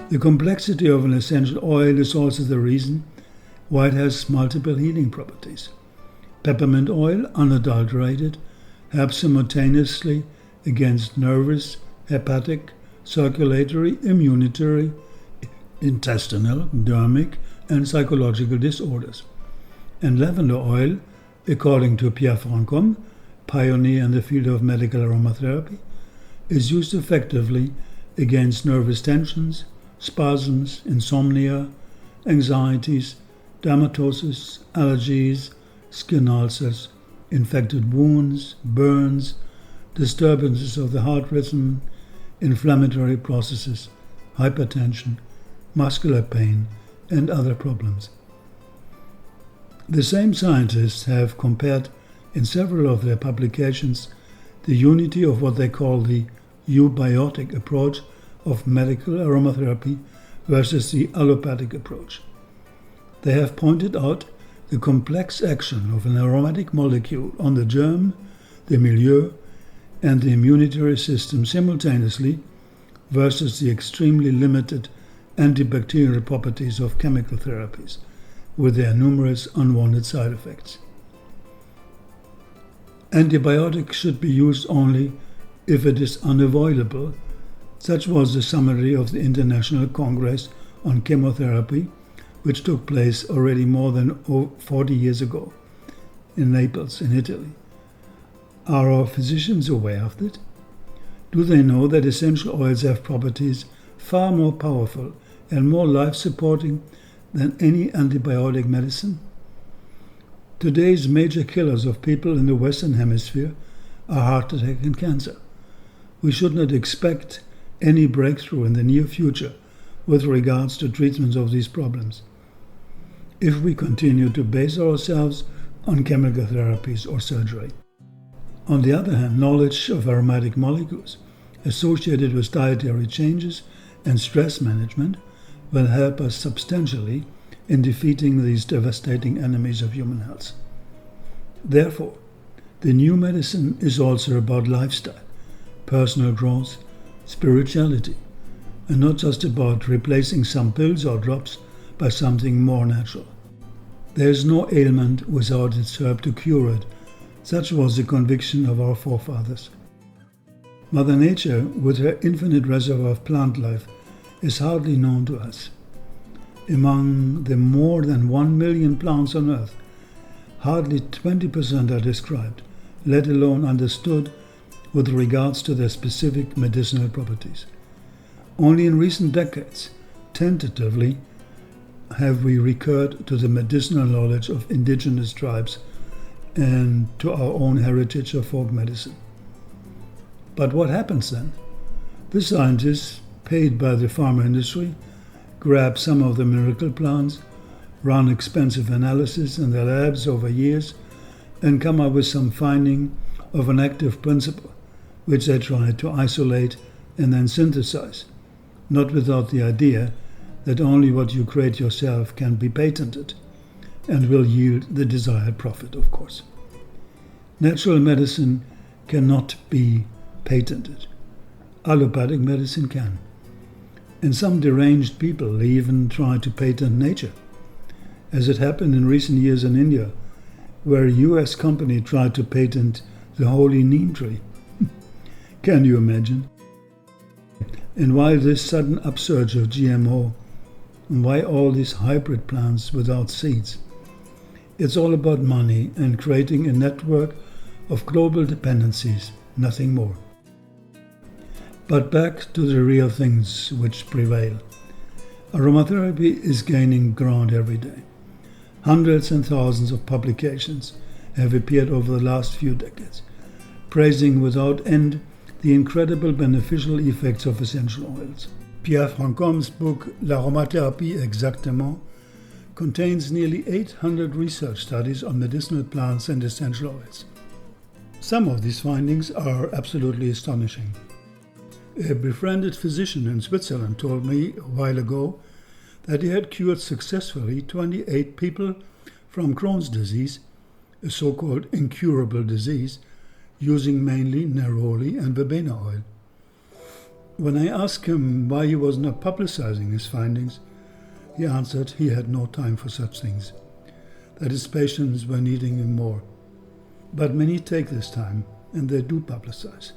The complexity of an essential oil is also the reason why it has multiple healing properties. Peppermint oil, unadulterated, helps simultaneously against nervous, hepatic, circulatory, immunitary, intestinal, dermic, and psychological disorders. And lavender oil, according to Pierre Franchomme, pioneer in the field of medical aromatherapy, is used effectively against nervous tensions, spasms, insomnia, anxieties, dermatosis, allergies, skin ulcers, infected wounds, burns, disturbances of the heart rhythm, inflammatory processes, hypertension, muscular pain, and other problems. The same scientists have compared in several of their publications the unity of what they call the eubiotic approach of medical aromatherapy versus the allopathic approach. They have pointed out the complex action of an aromatic molecule on the germ, the milieu, and the immunitary system simultaneously versus the extremely limited antibacterial properties of chemical therapies, with their numerous unwanted side effects. Antibiotics should be used only if it is unavoidable. Such was the summary of the International Congress on Chemotherapy, which took place already more than 40 years ago in Naples, in Italy. Are our physicians aware of it? Do they know that essential oils have properties far more powerful and more life-supporting than any antibiotic medicine? Today's major killers of people in the Western Hemisphere are heart attack and cancer. We should not expect any breakthrough in the near future with regards to treatments of these problems if we continue to base ourselves on chemical therapies or surgery. On the other hand, knowledge of aromatic molecules associated with dietary changes and stress management will help us substantially in defeating these devastating enemies of human health. Therefore, the new medicine is also about lifestyle, personal growth, spirituality, and not just about replacing some pills or drops by something more natural. There is no ailment without its herb to cure it. Such was the conviction of our forefathers. Mother Nature, with her infinite reservoir of plant life, is hardly known to us. Among the more than 1 million plants on Earth, hardly 20% are described, let alone understood with regards to their specific medicinal properties. Only in recent decades, tentatively, have we recurred to the medicinal knowledge of indigenous tribes and to our own heritage of folk medicine. But what happens then? The scientists, paid by the pharma industry, grab some of the miracle plants, run expensive analysis in their labs over years, and come up with some finding of an active principle, which they try to isolate and then synthesize, not without the idea that only what you create yourself can be patented and will yield the desired profit, of course. Natural medicine cannot be patented. Allopathic medicine can. And some deranged people even try to patent nature, as it happened in recent years in India, where a US company tried to patent the holy neem tree. Can you imagine? And why this sudden upsurge of GMO? And why all these hybrid plants without seeds? It's all about money and creating a network of global dependencies, nothing more. But back to the real things which prevail. Aromatherapy is gaining ground every day. Hundreds and thousands of publications have appeared over the last few decades, praising without end the incredible beneficial effects of essential oils. Pierre Franchomme's book L'Aromatherapy Exactement contains nearly 800 research studies on medicinal plants and essential oils. Some of these findings are absolutely astonishing. A befriended physician in Switzerland told me a while ago that he had cured successfully 28 people from Crohn's disease, a so-called incurable disease, using mainly neroli and verbena oil. When I asked him why he was not publicizing his findings, he answered he had no time for such things, that his patients were needing him more. But many take this time, and they do publicize.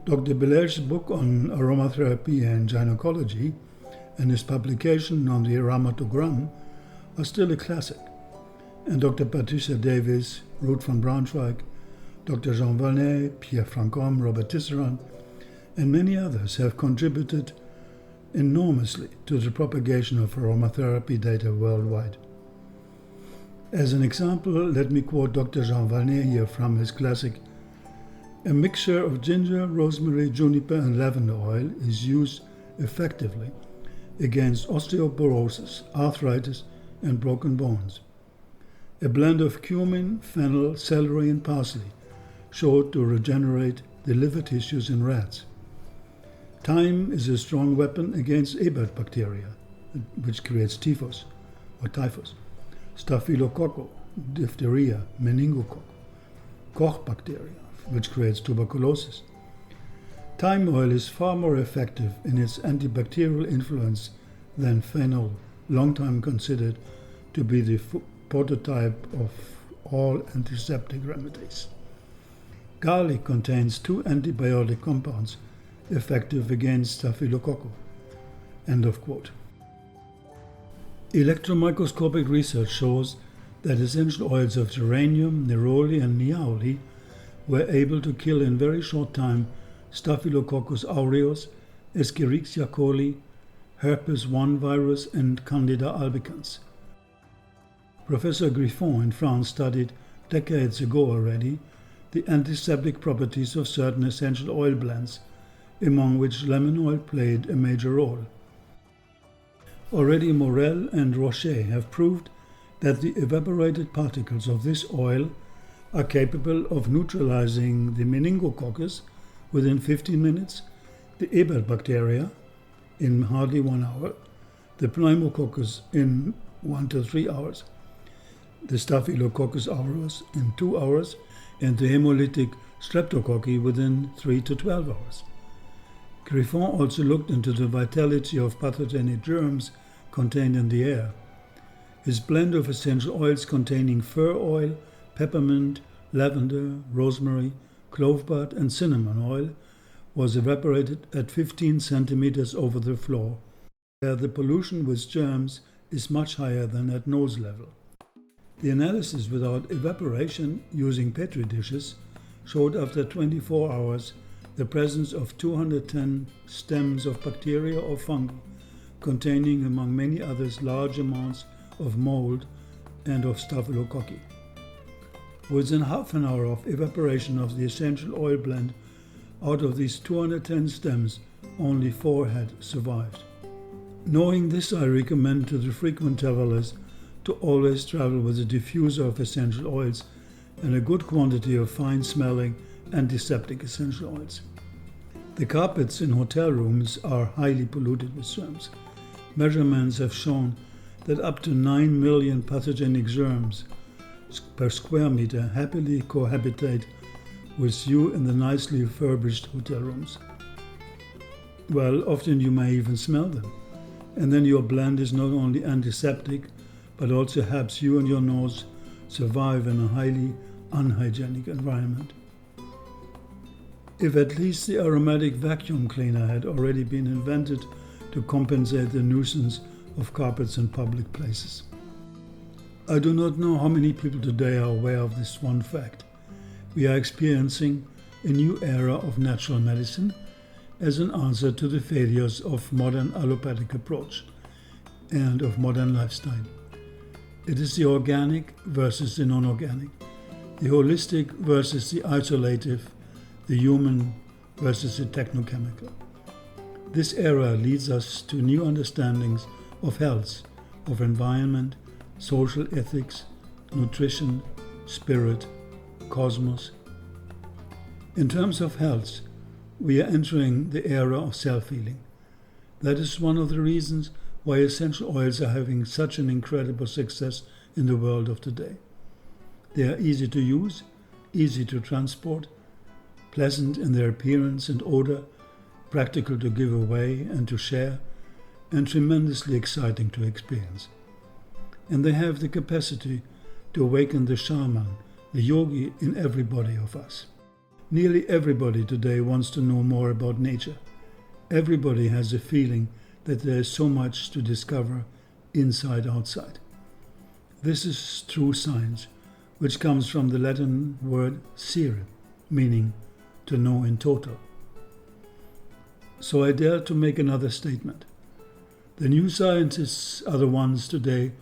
Dr. Belaire's book on aromatherapy and gynecology and his publication on the aromatogram are still a classic. And Dr. Patricia Davis, Ruth von Braunschweig, Dr. Jean Valnet, Pierre Francom, Robert Tisserand, and many others have contributed enormously to the propagation of aromatherapy data worldwide. As an example, let me quote Dr. Jean Valnet here from his classic: "A mixture of ginger, rosemary, juniper, and lavender oil is used effectively against osteoporosis, arthritis, and broken bones. A blend of cumin, fennel, celery, and parsley showed to regenerate the liver tissues in rats. Thyme is a strong weapon against Ebert bacteria, which creates typhus or typhus, staphylococcal, diphtheria, meningococcus, Koch bacteria, which creates tuberculosis. Thyme oil is far more effective in its antibacterial influence than fennel, long time considered to be the prototype of all antiseptic remedies. Garlic contains 2 antibiotic compounds effective against staphylococcus." End of quote. Electromicroscopic research shows that essential oils of geranium, neroli, and niaoli were able to kill in very short time Staphylococcus aureus, Escherichia coli, herpes 1 virus, and Candida albicans. Professor Griffon in France studied decades ago already the antiseptic properties of certain essential oil blends, among which lemon oil played a major role. Already Morel and Rocher have proved that the evaporated particles of this oil are capable of neutralizing the meningococcus within 15 minutes, the Ebert bacteria in hardly 1 hour, the pneumococcus in 1 to 3 hours, the Staphylococcus aureus in 2 hours, and the hemolytic streptococci within 3 to 12 hours. Griffon also looked into the vitality of pathogenic germs contained in the air. His blend of essential oils containing fir oil, peppermint, lavender, rosemary, clovebud, and cinnamon oil was evaporated at 15 centimeters over the floor, where the pollution with germs is much higher than at nose level. The analysis without evaporation using petri dishes showed after 24 hours the presence of 210 stems of bacteria or fungi containing, among many others, large amounts of mold and of staphylococci. Within half an hour of evaporation of the essential oil blend, out of these 210 stems, only 4 had survived. Knowing this, I recommend to the frequent travelers to always travel with a diffuser of essential oils and a good quantity of fine-smelling antiseptic essential oils. The carpets in hotel rooms are highly polluted with germs. Measurements have shown that up to 9 million pathogenic germs per square meter happily cohabitate with you in the nicely furnished hotel rooms. Well, often you may even smell them. And then your blend is not only antiseptic, but also helps you and your nose survive in a highly unhygienic environment. If at least the aromatic vacuum cleaner had already been invented to compensate the nuisance of carpets in public places. I do not know how many people today are aware of this one fact. We are experiencing a new era of natural medicine as an answer to the failures of modern allopathic approach and of modern lifestyle. It is the organic versus the non-organic, the holistic versus the isolative, the human versus the technochemical. This era leads us to new understandings of health, of environment, social ethics, nutrition, spirit, cosmos. In terms of health, we are entering the era of self-healing. That is one of the reasons why essential oils are having such an incredible success in the world of today. They are easy to use, easy to transport, pleasant in their appearance and odor, practical to give away and to share, and tremendously exciting to experience. And they have the capacity to awaken the shaman, the yogi in everybody of us. Nearly everybody today wants to know more about nature. Everybody has a feeling that there is so much to discover inside outside. This is true science, which comes from the Latin word sire, meaning to know in total. So I dare to make another statement. The new scientists are the ones today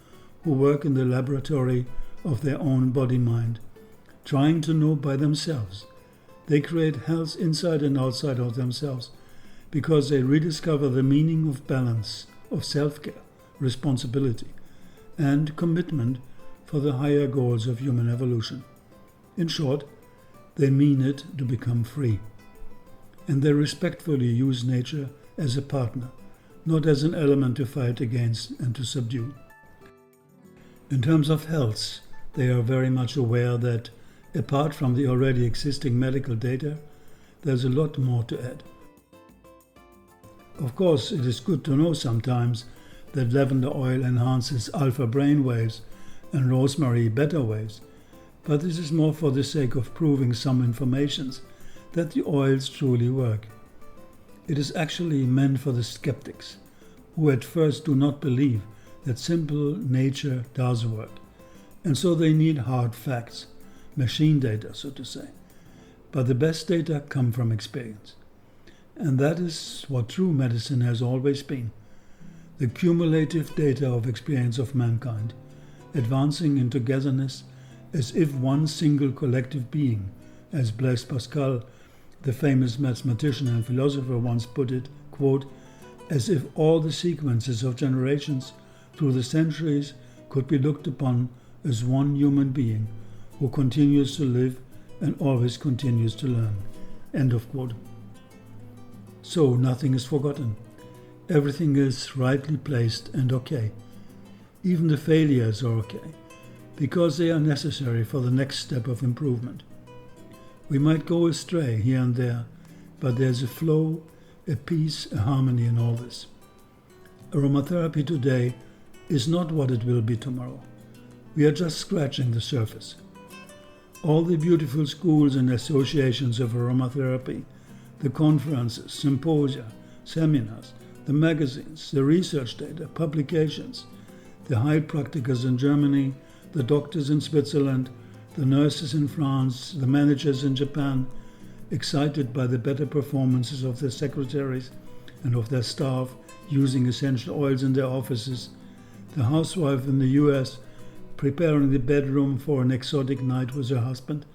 who work in the laboratory of their own body-mind, trying to know by themselves. They create health inside and outside of themselves because they rediscover the meaning of balance, of self-care, responsibility, and commitment for the higher goals of human evolution. In short, they mean it to become free. And they respectfully use nature as a partner, not as an element to fight against and to subdue. In terms of health, they are very much aware that, apart from the already existing medical data, there's a lot more to add. Of course, it is good to know sometimes that lavender oil enhances alpha brain waves and rosemary beta waves, but this is more for the sake of proving some informations that the oils truly work. It is actually meant for the skeptics, who at first do not believe that simple nature does work, and so they need hard facts, machine data, so to say. But the best data come from experience. And that is what true medicine has always been. The cumulative data of experience of mankind, advancing in togetherness as if one single collective being, as Blaise Pascal, the famous mathematician and philosopher, once put it, quote, as if all the sequences of generations through the centuries could be looked upon as one human being who continues to live and always continues to learn. End of quote. So nothing is forgotten. Everything is rightly placed and okay. Even the failures are okay, because they are necessary for the next step of improvement. We might go astray here and there, but there's a flow, a peace, a harmony in all this. Aromatherapy today is not what it will be tomorrow. We are just scratching the surface. All the beautiful schools and associations of aromatherapy, the conferences, symposia, seminars, the magazines, the research data, publications, the Heilpraktikers in Germany, the doctors in Switzerland, the nurses in France, the managers in Japan, excited by the better performances of their secretaries and of their staff using essential oils in their offices, the housewife in the US preparing the bedroom for an exotic night with her husband,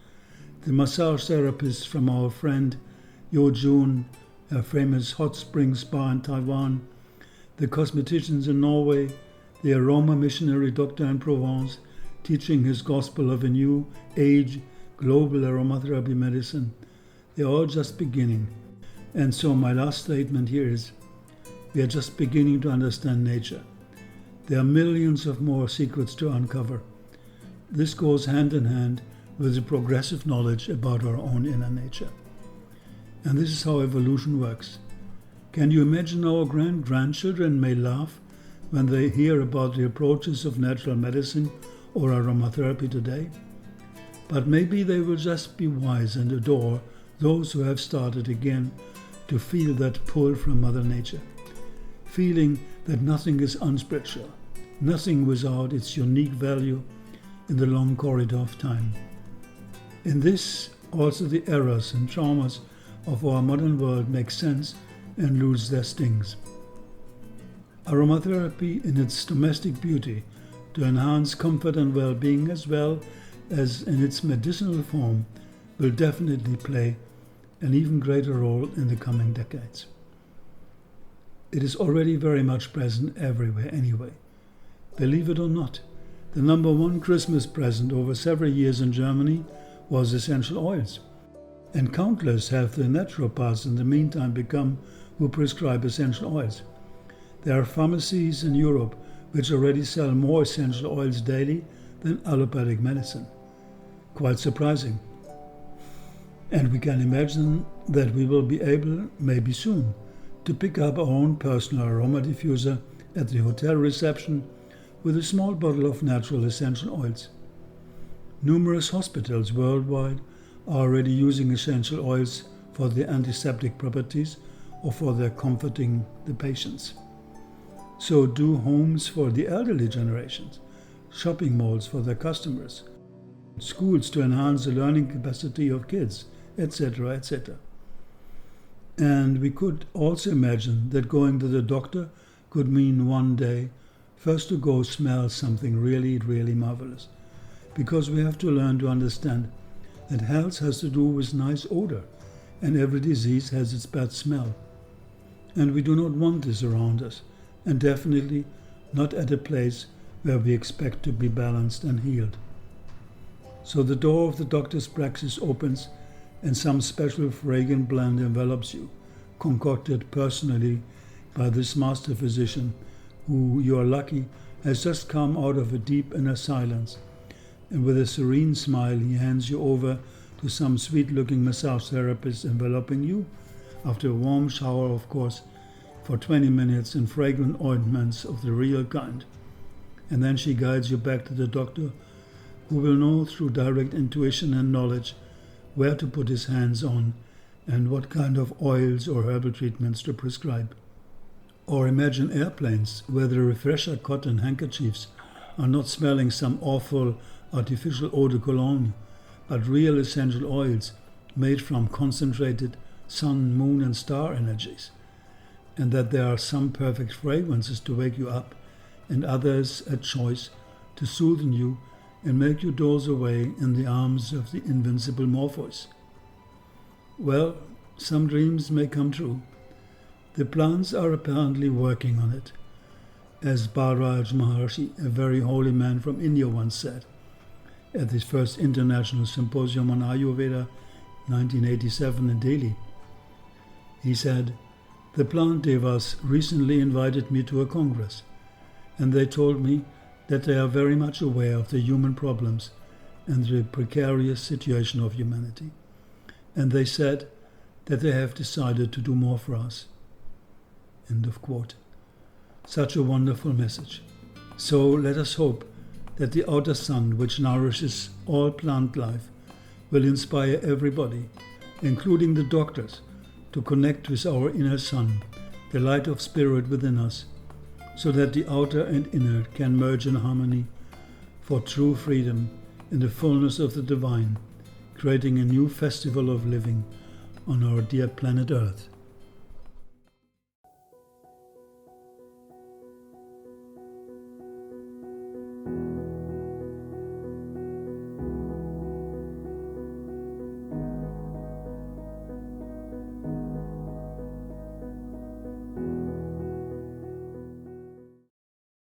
the massage therapist from our friend Yo Jun, a famous hot spring spa in Taiwan, the cosmeticians in Norway, the aroma missionary doctor in Provence, teaching his gospel of a new age global aromatherapy medicine. They're all just beginning. And so my last statement here is, we are just beginning to understand nature. There are millions of more secrets to uncover. This goes hand in hand with the progressive knowledge about our own inner nature. And this is how evolution works. Can you imagine our grandchildren may laugh when they hear about the approaches of natural medicine or aromatherapy today? But maybe they will just be wise and adore those who have started again to feel that pull from Mother Nature, feeling that nothing is unspiritual, nothing without its unique value in the long corridor of time. In this, also the errors and traumas of our modern world make sense and lose their stings. Aromatherapy in its domestic beauty to enhance comfort and well-being as well as in its medicinal form will definitely play an even greater role in the coming decades. It is already very much present everywhere anyway. Believe it or not, the number one Christmas present over several years in Germany was essential oils. And countless have the naturopaths in the meantime become who prescribe essential oils. There are pharmacies in Europe which already sell more essential oils daily than allopathic medicine. Quite surprising. And we can imagine that we will be able, maybe soon, to pick up our own personal aroma diffuser at the hotel reception with a small bottle of natural essential oils. Numerous hospitals worldwide are already using essential oils for their antiseptic properties or for their comforting the patients. So do homes for the elderly generations, shopping malls for their customers, schools to enhance the learning capacity of kids, etc., etc. And we could also imagine that going to the doctor could mean one day first to go smell something really, really marvelous. Because we have to learn to understand that health has to do with nice odor, and every disease has its bad smell. And we do not want this around us, and definitely not at a place where we expect to be balanced and healed. So the door of the doctor's praxis opens, and some special fragrant blend envelops you, concocted personally by this master physician who, you are lucky, has just come out of a deep inner silence, and with a serene smile he hands you over to some sweet-looking massage therapist enveloping you, after a warm shower of course, for 20 minutes in fragrant ointments of the real kind. And then she guides you back to the doctor, who will know through direct intuition and knowledge where to put his hands on and what kind of oils or herbal treatments to prescribe. Or imagine airplanes where the refresher cotton handkerchiefs are not smelling some awful artificial eau de cologne, but real essential oils made from concentrated sun, moon and star energies, and that there are some perfect fragrances to wake you up and others at choice to soothe you and make you doze away in the arms of the invincible Morpheus. Well, some dreams may come true. The plants are apparently working on it. As Bharaj Maharshi, a very holy man from India, once said at his first international symposium on Ayurveda, 1987 in Delhi. He said, "The plant devas recently invited me to a congress, and they told me that they are very much aware of the human problems and the precarious situation of humanity. And they said that they have decided to do more for us." End of quote. Such a wonderful message. So let us hope that the outer sun, which nourishes all plant life, will inspire everybody, including the doctors, to connect with our inner sun, the light of spirit within us, so that the outer and inner can merge in harmony for true freedom in the fullness of the divine, creating a new festival of living on our dear planet Earth.